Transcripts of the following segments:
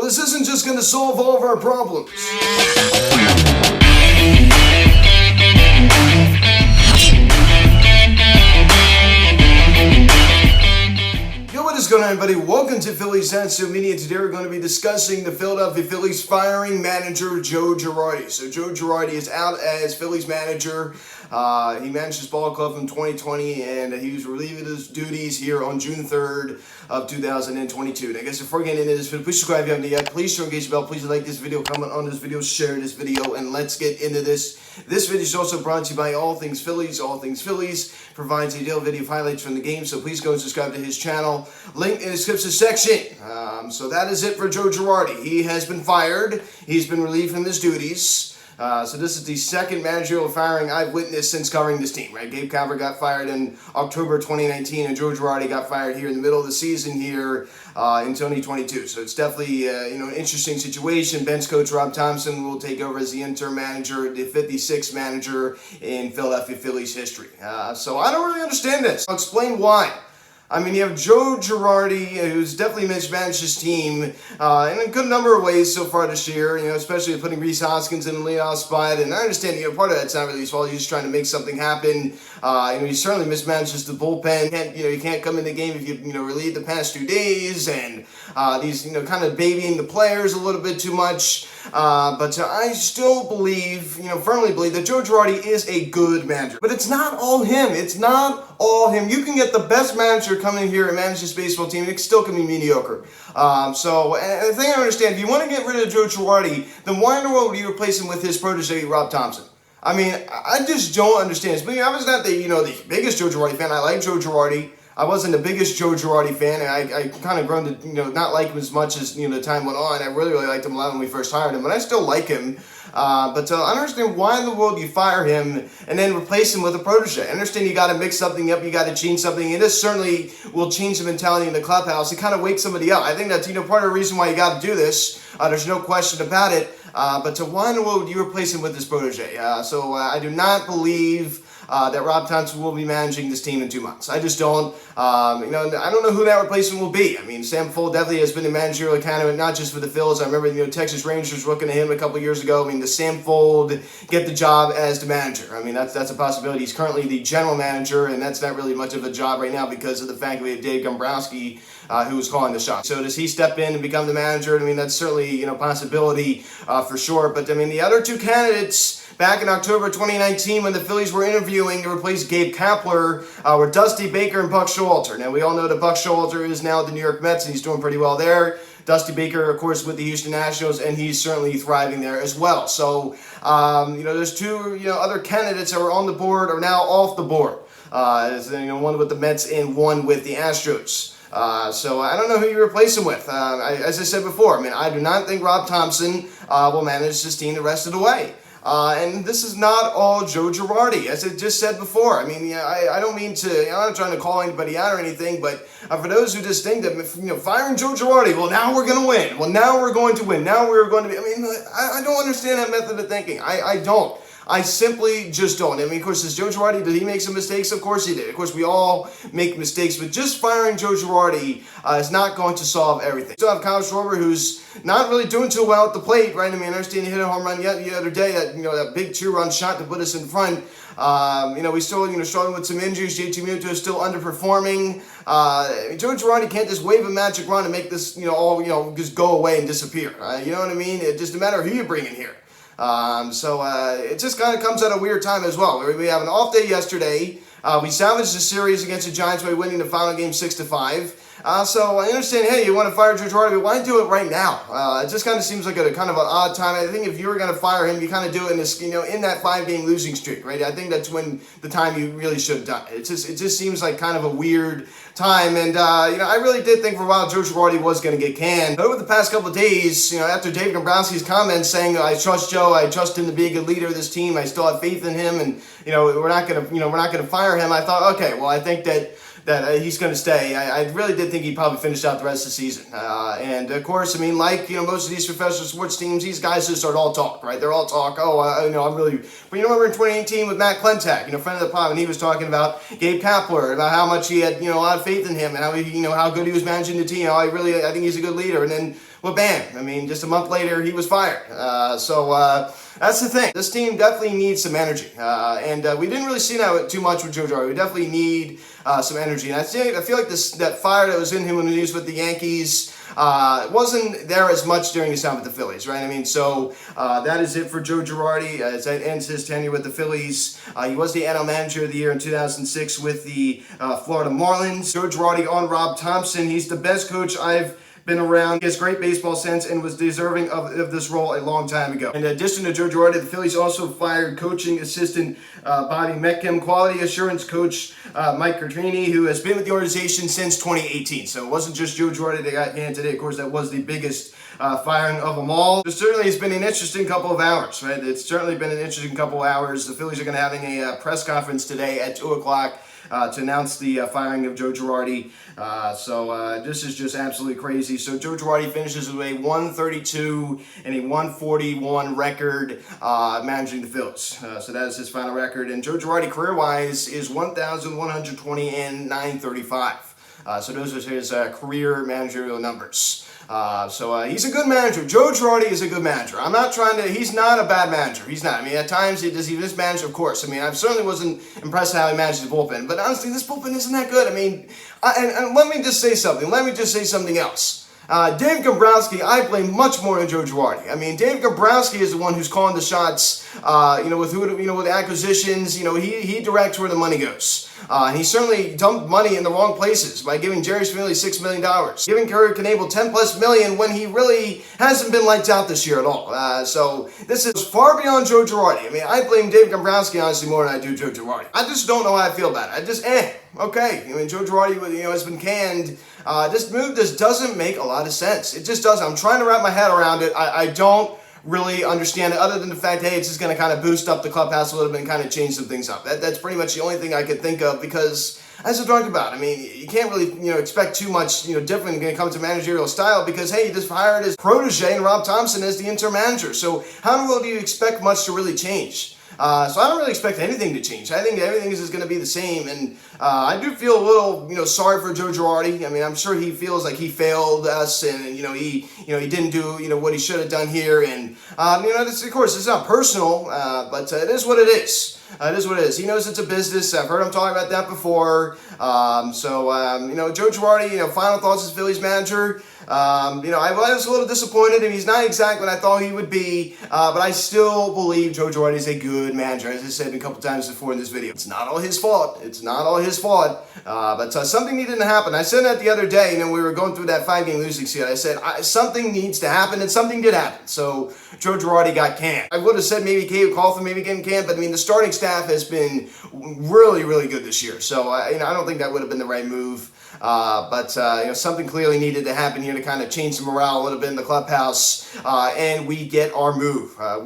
this isn't just going to solve all of our problems. What is going on, everybody? Welcome to Phillies Sensitive Media. Today we're going to be discussing the Philadelphia Phillies firing manager Joe Girardi. So Joe Girardi is out as Phillies manager. He managed his ball club from 2020, and he was relieving his duties here on June 3rd of 2022. And I guess before getting into this video, please subscribe if you haven't yet. Please turn on the bell. Please like this video, comment on this video, share this video, and let's get into this. This video is also brought to you by All Things Phillies. All Things Phillies provides a daily video of highlights from the game, so please go and subscribe to his channel. Link in the description section. So that is it for Joe Girardi. He has been fired. He's been relieved from his duties. So this is the second managerial firing I've witnessed since covering this team, right? Gabe Kapler got fired in October 2019, and Joe Girardi got fired here in the middle of the season here in 2022. So it's definitely an interesting situation. Bench coach Rob Thompson will take over as the interim manager, the 56th manager in Philadelphia Phillies history. So I don't really understand this. I'll explain why. I mean, you have Joe Girardi, who's definitely mismanaged his team in a good number of ways so far this year, especially with putting Rhys Hoskins in the leadoff spot. And I understand, part of that's not really his fault. He's just trying to make something happen. He certainly mismanages the bullpen. You can't come in the game if you relieve the past 2 days, and he's kind of babying the players a little bit too much. But I still believe, firmly believe that Joe Girardi is a good manager. But it's not all him. It's not all him. You can get the best manager come in here and manage this baseball team, it still can be mediocre. So the thing I understand, if you want to get rid of Joe Girardi, then why in the world would you replace him with his protege, Rob Thompson? I mean, I just don't understand. I was not the biggest Joe Girardi fan. I like Joe Girardi. I wasn't the biggest Joe Girardi fan, and I kind of grown to not like him as much as the time went on. I really liked him a lot when we first hired him, but I still like him. But I don't understand why in the world you fire him and then replace him with a protege. I understand you got to mix something up, you got to change something, and this certainly will change the mentality in the clubhouse. It kind of wakes somebody up. I think that's part of the reason why you got to do this. There's no question about it. But why in the world would you replace him with this protege? So I do not believe that Rob Thompson will be managing this team in 2 months. I just don't. I don't know who that replacement will be. I mean, Sam Fuld definitely has been a managerial candidate, not just for the Phillies. I remember, Texas Rangers looking at him a couple years ago. I mean, does Sam Fuld get the job as the manager? I mean, that's a possibility. He's currently the general manager, and that's not really much of a job right now because of the fact that we have Dave Dombrowski, who was calling the shots. So does he step in and become the manager? I mean, that's certainly, possibility for sure. But, I mean, the other two candidates back in October 2019 when the Phillies were interviewing to replace Gabe Kapler were Dusty Baker and Buck Showalter. Now, we all know that Buck Showalter is now at the New York Mets, and he's doing pretty well there. Dusty Baker, of course, with the Houston Nationals, and he's certainly thriving there as well. So, there's two, other candidates that were on the board are now off the board. One with the Mets and one with the Astros. So I don't know who you replace him with. As I said before, I do not think Rob Thompson will manage this team the rest of the way. And this is not all Joe Girardi, as I just said before. I don't mean to, I'm not trying to call anybody out or anything, but for those who just think that, firing Joe Girardi, well, now we're going to win. Well, now we're going to win. Now we're going to be, I don't understand that method of thinking. I don't. I simply just don't. Of course, does Joe Girardi, did he make some mistakes? Of course he did. Of course, we all make mistakes, but just firing Joe Girardi is not going to solve everything. We still have Kyle Schwarber, who's not really doing too well at the plate, right? I understand he hit a home run the other day, that big 2-run shot to put us in front. We still, struggling with some injuries. JT Muto is still underperforming. Joe Girardi can't just wave a magic wand and make this, just go away and disappear. You know what I mean? It just no matter who you bring in here. It just kind of comes at a weird time as well. We have an off day yesterday. We salvaged the series against the Giants by winning the final game 6-5. So I understand, hey, you want to fire Joe Girardi, but why do it right now? It just kind of seems like a kind of an odd time. I think if you were going to fire him, you kind of do it in this, in that 5-game losing streak, right? I think that's when the time you really should have done it. It just seems like kind of a weird time. And, I really did think for a while Joe Girardi was going to get canned. But over the past couple of days, after Dave Dombrowski's comments saying, I trust Joe, I trust him to be a good leader of this team, I still have faith in him, and, we're not going to fire him. I thought, okay, well, I think that he's going to stay. I really did think he'd probably finish out the rest of the season. And of course, like most of these professional sports teams, these guys just are all talk, right? They're all talk. I'm really. But remember in 2018 with Matt Klentak, friend of the pod, and he was talking about Gabe Kapler, about how much he had, a lot of faith in him, and how how good he was managing the team. I think he's a good leader. And then Well, bam, I mean, just a month later, he was fired. That's the thing. This team definitely needs some energy. And we didn't really see that too much with Joe Girardi. We definitely need some energy. And I feel like that fire that was in him when he was with the Yankees wasn't there as much during his time with the Phillies, right? I mean, so that is it for Joe Girardi as that ends his tenure with the Phillies. He was the NL Manager of the Year in 2006 with the Florida Marlins. Joe Girardi on Rob Thompson. He's the best coach I've been around. He has great baseball sense and was deserving of this role a long time ago. In addition to Joe Girardi, the Phillies also fired coaching assistant Bobby Metcalf, quality assurance coach Mike Girardi, who has been with the organization since 2018. So it wasn't just Joe Girardi that got handed today. Of course, that was the biggest firing of them all. It certainly has been an interesting couple of hours, right? It's certainly been an interesting couple of hours. The Phillies are going to having a press conference today at 2 o'clock. To announce the firing of Joe Girardi. This is just absolutely crazy. So Joe Girardi finishes with a 132 and a 141 record managing the Phillies. So that is his final record. And Joe Girardi career-wise is 1,120 and 935. So those are his career managerial numbers. He's a good manager. Joe Girardi is a good manager. I'm not trying to, he's not a bad manager. He's not. I mean, at times, does he mismanage? Of course. I mean, I certainly wasn't impressed with how he managed the bullpen. But honestly, this bullpen isn't that good. I mean, and let me just say something. Let me just say something else. Dave Dombrowski, I blame much more than Joe Girardi. I mean, Dave Dombrowski is the one who's calling the shots, with acquisitions. He directs where the money goes. And he certainly dumped money in the wrong places by giving Jerry Smiley $6 million, giving Curry Knable $10+ million when he really hasn't been lights out this year at all. So this is far beyond Joe Girardi. I mean, I blame Dave Dombrowski honestly more than I do Joe Girardi. I just don't know how I feel about it. I just, okay. I mean, Joe Girardi, has been canned. This move just doesn't make a lot of sense. It just doesn't. I'm trying to wrap my head around it. I don't really understand it other than the fact, hey, it's just going to kind of boost up the clubhouse a little bit and kind of change some things up. That's pretty much the only thing I could think of because, as I talked about, I mean, you can't really, expect too much, different when it comes to managerial style because, hey, you just hired his protege and Rob Thompson as the interim manager. So how in the world do you expect much to really change? So I don't really expect anything to change. I think everything is just going to be the same, and I do feel a little, sorry for Joe Girardi. I mean, I'm sure he feels like he failed us, and he didn't do, what he should have done here, and of course, it's not personal, but it is what it is. It is what it is. He knows it's a business. I've heard him talk about that before. Joe Girardi, final thoughts as Phillies manager. I was a little disappointed, and he's not exactly what I thought he would be, but I still believe Joe Girardi is a good manager, as I said a couple times before in this video. It's not all his fault. It's not all his fault, but something needed to happen. I said that the other day, we were going through that 5-game losing streak. I said, something needs to happen, and something did happen. So Joe Girardi got canned. I would have said maybe Coughlin maybe getting canned, but I mean, the starting staff has been really, really good this year. So, I don't think that would have been the right move. Something clearly needed to happen here to kind of change the morale a little bit in the clubhouse, and we get our move. As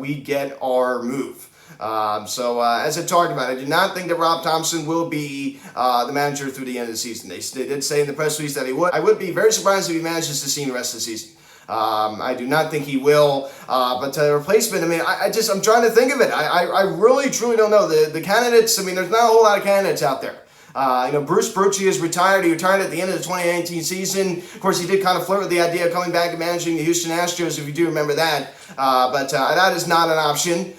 I talked about, I do not think that Rob Thompson will be the manager through the end of the season. They did say in the press release that he would. I would be very surprised if he manages to see the rest of the season. I do not think he will, but the replacement, I'm trying to think of it. I really, truly don't know. The candidates, there's not a whole lot of candidates out there. Bruce Bochy is retired. He retired at the end of the 2019 season. Of course, he did kind of flirt with the idea of coming back and managing the Houston Astros, if you do remember that. That is not an option.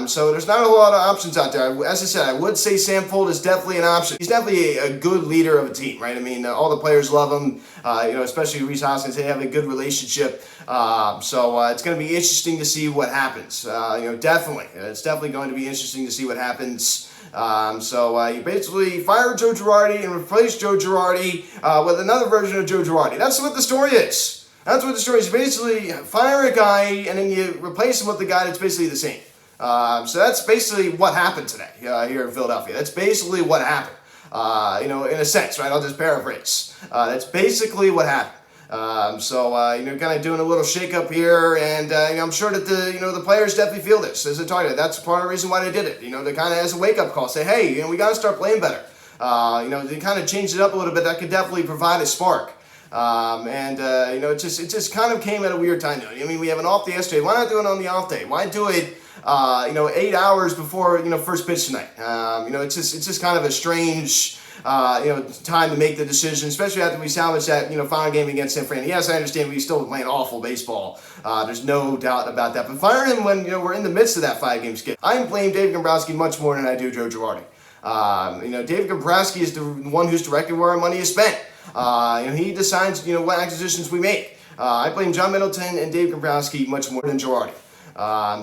So there's not a whole lot of options out there. As I said, I would say Sam Fuld is definitely an option. He's definitely a good leader of a team, right? All the players love him, especially Rhys Hoskins. They have a good relationship. It's going to be interesting to see what happens. Definitely. It's definitely going to be interesting to see what happens. You basically fire Joe Girardi and replace Joe Girardi with another version of Joe Girardi. That's what the story is. That's what the story is. You basically fire a guy and then you replace him with the guy that's basically the same. So that's basically what happened today here in Philadelphia. That's basically what happened. In a sense, right? I'll just paraphrase. That's basically what happened. Kind of doing a little shake-up here, and I'm sure that the players definitely feel this. As I told you, that's part of the reason why they did it. They kind of as a wake-up call, say, hey, we got to start playing better. They kind of changed it up a little bit. That could definitely provide a spark. It just kind of came at a weird time. We have an off day yesterday. Why not do it on the off day? Why do it 8 hours before first pitch tonight? It's just kind of a strange time to make the decision, especially after we salvaged that, final game against San Fran. Yes, I understand we still playing awful baseball. There's no doubt about that. But firing him when, we're in the midst of that 5-game skid. I blame David Dombrowski much more than I do Joe Girardi. David Dombrowski is the one who's directing where our money is spent. He decides, what acquisitions we make. I blame John Middleton and Dave Dombrowski much more than Girardi.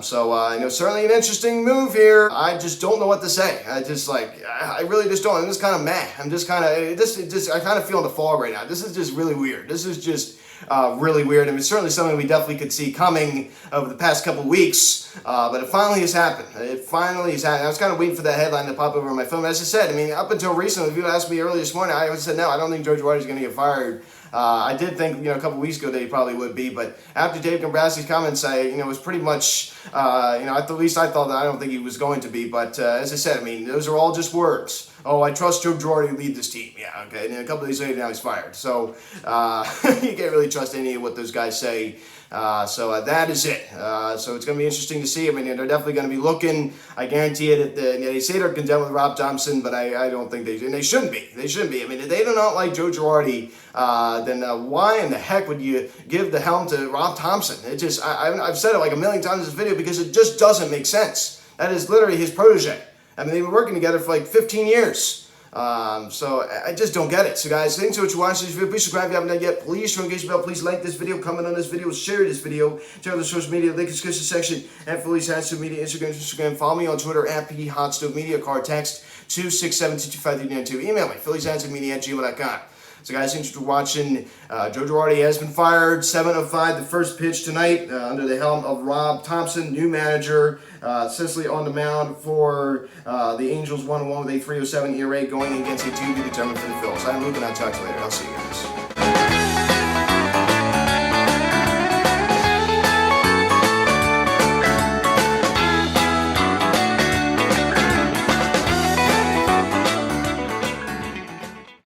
Certainly an interesting move here. I just don't know what to say. I really just don't. I'm just kind of mad. I'm just kind of, I kind of feel in the fog right now. This is just really weird. This is just really weird. I mean, it's certainly something we definitely could see coming over the past couple weeks, but it finally has happened. It finally has happened. I was kind of waiting for that headline to pop over on my phone. As I said, I mean, up until recently, if you asked me earlier this morning, I always said, no, I don't think Joe Girardi is going to get fired. I did think, a couple weeks ago that he probably would be, but after Dave Dombrowski's comments, it was pretty much, at least I thought that I don't think he was going to be, but as I said, I mean, those are all just words. Oh, I trust Joe Girardi to lead this team. Yeah, okay, and then a couple of days later, now he's fired. So, you can't really trust any of what those guys say. That is it. So it's going to be interesting to see. I mean, they're definitely going to be looking. I guarantee it. They say they're content with Rob Thompson, but I don't think and they shouldn't be. They shouldn't be. I mean, if they do not like Joe Girardi, then why in the heck would you give the helm to Rob Thompson? It just, I've said it like a million times in this video because it just doesn't make sense. That is literally his protege. I mean, they've been working together for like 15 years. So I just don't get it. So guys, thanks so much for watching this video. Please subscribe if you haven't done yet. Please turn on the bell. Please like this video, comment on this video, share this video. Check out the social media link in the description section at Phillies Hot Stove Media, Instagram. Follow me on Twitter at PD Hot Stove Media. Card text 267-225-392. Email me, phillieshandsmedia@gmail.com. So guys, thanks for watching. Joe Girardi has been fired. 7 of 5, the first pitch tonight under the helm of Rob Thompson, new manager. Cicely on the mound for the Angels, 1-1 with a 3.07 ERA going against a to be determined for the Phillies. I'm Luke and I'll talk to you later. I'll see you guys.